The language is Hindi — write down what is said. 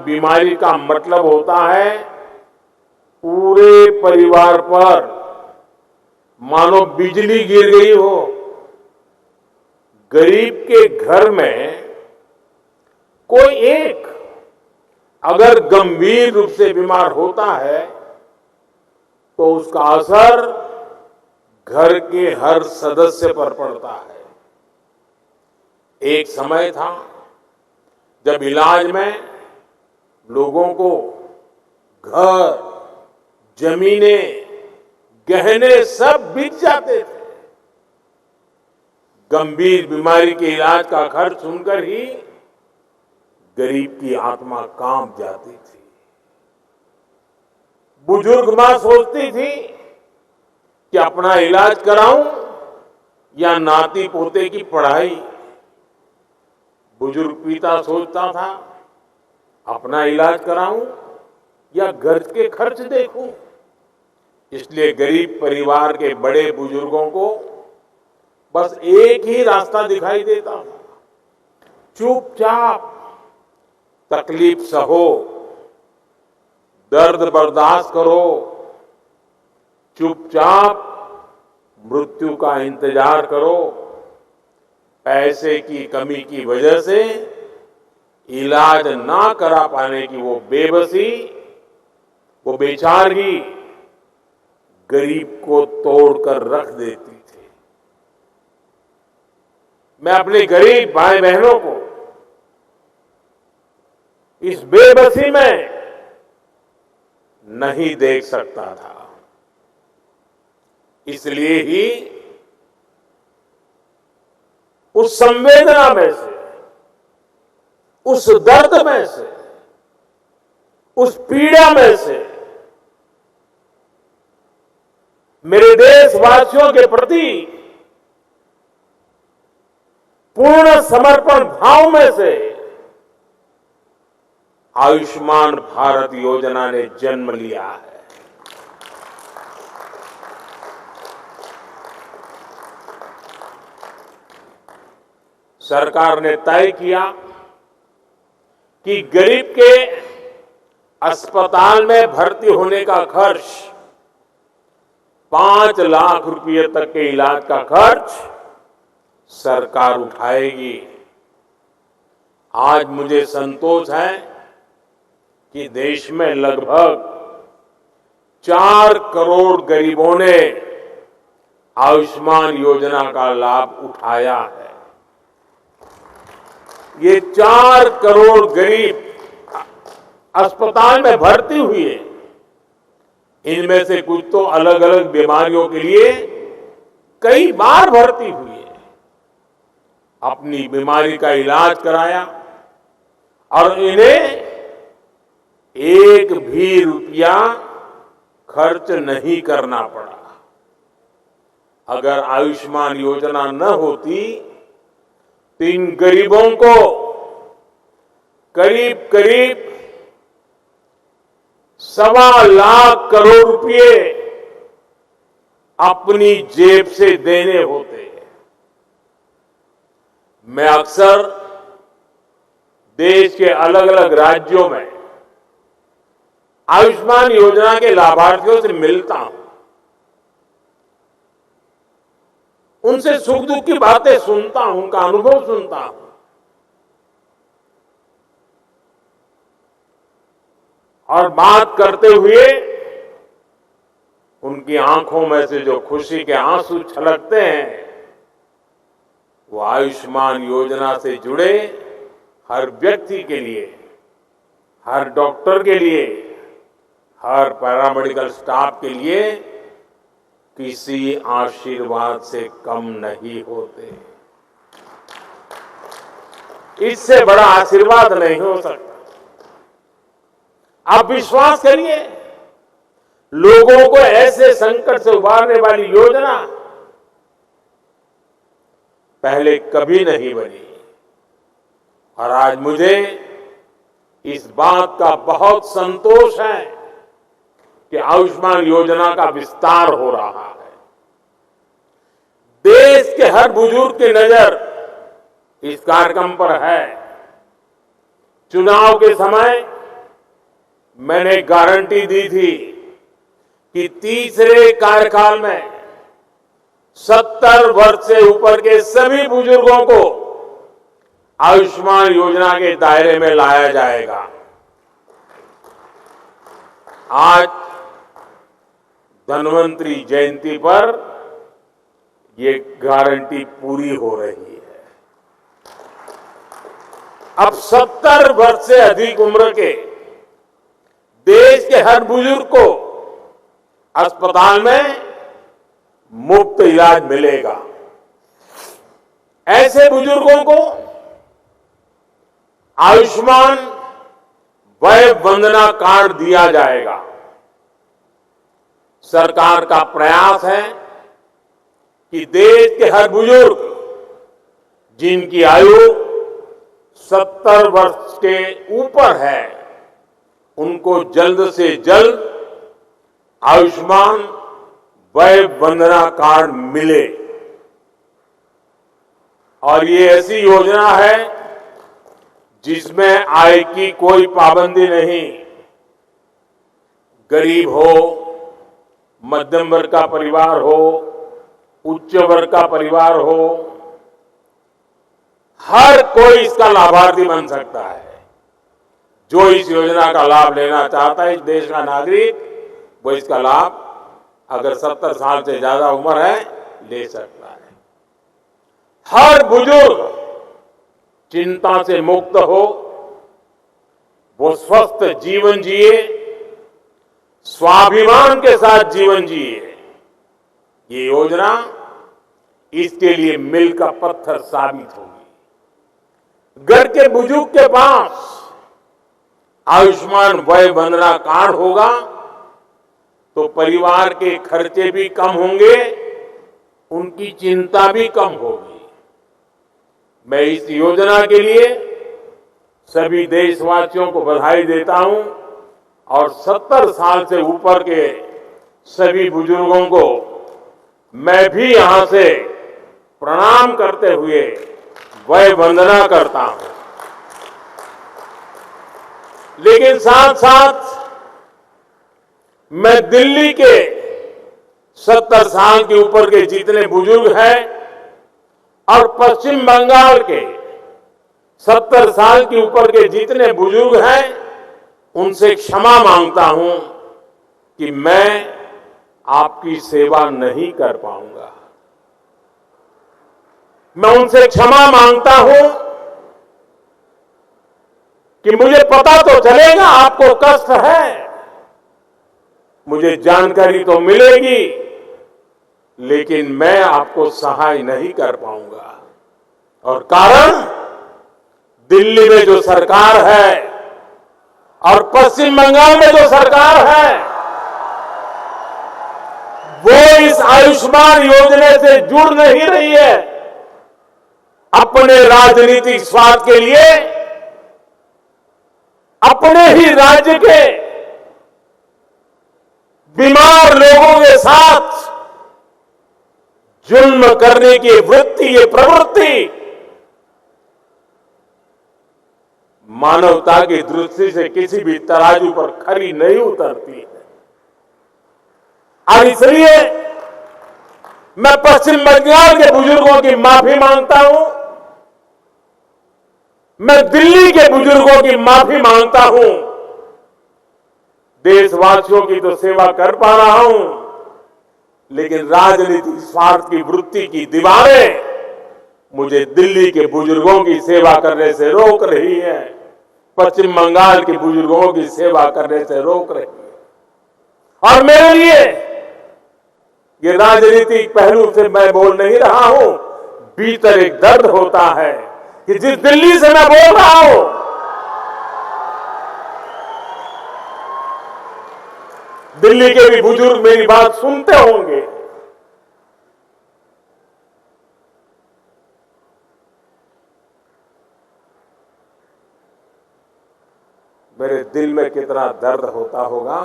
बीमारी का मतलब होता है पूरे परिवार पर मानो बिजली गिर गई हो। गरीब के घर में कोई एक अगर गंभीर रूप से बीमार होता है तो उसका असर घर के हर सदस्य पर पड़ता है। एक समय था जब इलाज में लोगों को घर, जमीनें, गहने सब बिक जाते थे। गंभीर बीमारी के इलाज का खर्च सुनकर ही गरीब की आत्मा कांप जाती थी। बुजुर्ग मां सोचती थी कि अपना इलाज कराऊं या नाती पोते की पढ़ाई। बुजुर्ग पिता सोचता था अपना इलाज कराऊं या घर के खर्च देखूं। इसलिए गरीब परिवार के बड़े बुजुर्गों को बस एक ही रास्ता दिखाई देता था, चुपचाप तकलीफ सहो, दर्द बर्दाश्त करो, चुपचाप मृत्यु का इंतजार करो। पैसे की कमी की वजह से इलाज ना करा पाने की वो बेबसी, वो बेचारगी गरीब को तोड़कर रख देती थी। मैं अपने गरीब भाई बहनों को इस बेबसी में नहीं देख सकता था। इसलिए ही उस संवेदना में से, उस दर्द में से, उस पीड़ा में से मेरे देशवासियों के प्रति पूर्ण समर्पण भाव में से आयुष्मान भारत योजना ने जन्म लिया है। सरकार ने तय किया कि गरीब के अस्पताल में भर्ती होने का खर्च 5 लाख रुपए तक के इलाज का खर्च सरकार उठाएगी। आज मुझे संतोष है कि देश में लगभग 4 करोड़ गरीबों ने आयुष्मान योजना का लाभ उठाया है। ये 4 करोड़ गरीब अस्पताल में भर्ती हुए, इनमें से कुछ तो अलग अलग बीमारियों के लिए कई बार भर्ती हुए, अपनी बीमारी का इलाज कराया और इन्हें एक भी रुपया खर्च नहीं करना पड़ा। अगर आयुष्मान योजना न होती तो इन गरीबों को करीब करीब 1.25 लाख करोड़ रुपए अपनी जेब से देने होते। मैं अक्सर देश के अलग अलग राज्यों में आयुष्मान योजना के लाभार्थियों से मिलता हूं, उनसे सुख दुख की बातें सुनता हूं, उनका अनुभव सुनता हूं। और बात करते हुए उनकी आंखों में से जो खुशी के आंसू छलकते हैं, वो आयुष्मान योजना से जुड़े हर व्यक्ति के लिए, हर डॉक्टर के लिए, हर पैरामेडिकल स्टाफ के लिए किसी आशीर्वाद से कम नहीं होते। इससे बड़ा आशीर्वाद नहीं हो सकता। आप विश्वास करिए, लोगों को ऐसे संकट से उबारने वाली योजना पहले कभी नहीं बनी। और आज मुझे इस बात का बहुत संतोष है कि आयुष्मान योजना का विस्तार हो रहा है। देश के हर बुजुर्ग की नजर इस कार्यक्रम पर है। चुनाव के समय मैंने गारंटी दी थी कि तीसरे कार्यकाल में 70 वर्ष से ऊपर के सभी बुजुर्गों को आयुष्मान योजना के दायरे में लाया जाएगा। आज धन्वंतरि जयंती पर ये गारंटी पूरी हो रही है। अब 70 वर्ष से अधिक उम्र के देश के हर बुजुर्ग को अस्पताल में मुफ्त इलाज मिलेगा। ऐसे बुजुर्गों को आयुष्मान वय वंदना कार्ड दिया जाएगा। सरकार का प्रयास है कि देश के हर बुजुर्ग जिनकी आयु 70 वर्ष के ऊपर है, उनको जल्द से जल्द आयुष्मान वय वंदना कार्ड मिले। और ये ऐसी योजना है जिसमें आय की कोई पाबंदी नहीं। गरीब हो, मध्यम वर्ग का परिवार हो, उच्च वर्ग का परिवार हो, हर कोई इसका लाभार्थी बन सकता है। जो इस योजना का लाभ लेना चाहता है, इस देश का नागरिक, वो इसका लाभ अगर 70 साल से ज्यादा उम्र है ले सकता है। हर बुजुर्ग चिंता से मुक्त हो, वो स्वस्थ जीवन जिए, स्वाभिमान के साथ जीवन जिए। ये योजना इसके लिए मील का पत्थर साबित होगी। घर के बुजुर्ग के पास आयुष्मान वय वंदना कार्ड होगा तो परिवार के खर्चे भी कम होंगे, उनकी चिंता भी कम होगी। मैं इस योजना के लिए सभी देशवासियों को बधाई देता हूं और 70 साल से ऊपर के सभी बुजुर्गों को मैं भी यहां से प्रणाम करते हुए वय वंदना करता हूं। लेकिन साथ साथ मैं दिल्ली के 70 साल के ऊपर के जितने बुजुर्ग हैं और पश्चिम बंगाल के 70 साल के ऊपर के जितने बुजुर्ग हैं, उनसे क्षमा मांगता हूं कि मैं आपकी सेवा नहीं कर पाऊंगा। मैं उनसे क्षमा मांगता हूं कि मुझे पता तो चलेगा आपको कष्ट है, मुझे जानकारी तो मिलेगी, लेकिन मैं आपको सहाय नहीं कर पाऊंगा। और कारण, दिल्ली में जो सरकार है और पश्चिम बंगाल में जो सरकार है, वो इस आयुष्मान योजना से जुड़ नहीं रही है। अपने राजनीतिक स्वार्थ के लिए अपने ही राज्य के बीमार लोगों के साथ जुल्म करने की वृत्ति, ये प्रवृत्ति मानवता की दृष्टि से किसी भी तराजू पर खरी नहीं उतरती है। और इसलिए मैं पश्चिम बंगाल के बुजुर्गों की माफी मांगता हूं, मैं दिल्ली के बुजुर्गों की माफी मांगता हूं। देशवासियों की तो सेवा कर पा रहा हूं, लेकिन राजनीतिक स्वार्थ की वृत्ति की दीवारें मुझे दिल्ली के बुजुर्गों की सेवा करने से रोक रही है, पश्चिम बंगाल के बुजुर्गों की सेवा करने से रोक रही है। और मेरे लिए ये राजनीतिक पहलू से मैं बोल नहीं रहा हूं, भीतर एक दर्द होता है कि जिस दिल्ली से मैं बोल रहा हूं, दिल्ली के भी बुजुर्ग मेरी बात सुनते होंगे। मेरे दिल में कितना दर्द होता होगा।